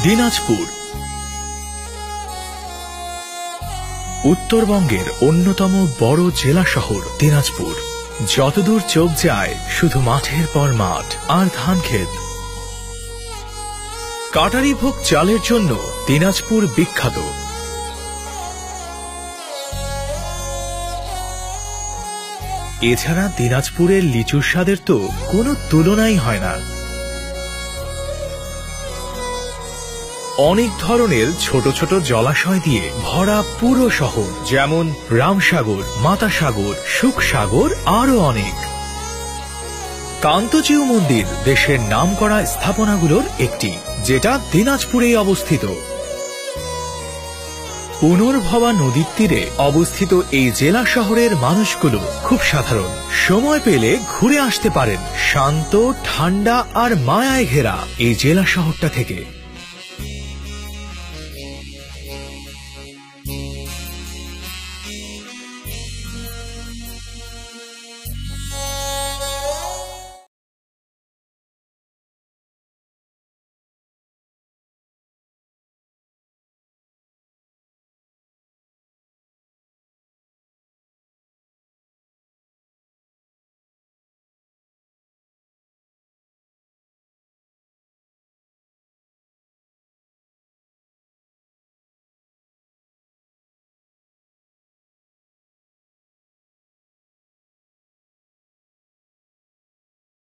দিনাজপুর উত্তরবঙ্গের অন্যতম বড় জেলা শহর দিনাজপুর। যতদূর চোখ যায় শুধু মাঠের পর মাঠ আর ধান ক্ষেত। কাটারি ভোগ চালের জন্য দিনাজপুর বিখ্যাত। এছাড়া দিনাজপুরের লিচুর স্বাদের তো কোনো তুলনাই হয় না। অনেক ধরনের ছোট ছোট জলাশয় দিয়ে ভরা পুরো শহর, যেমন রামসাগর, মাতাসাগর, সুখসাগর, আরো অনেক। কান্তজিউ মন্দির দেশের নামকরা স্থাপনাগুলোর একটি, যেটা দিনাজপুরেই অবস্থিত। পুনর্ভবা নদীর তীরে অবস্থিত এই জেলা শহরের মানুষগুলো খুব সাধারণ। সময় পেলে ঘুরে আসতে পারেন শান্ত, ঠান্ডা আর মায়ায় ঘেরা এই জেলা শহরটা থেকে।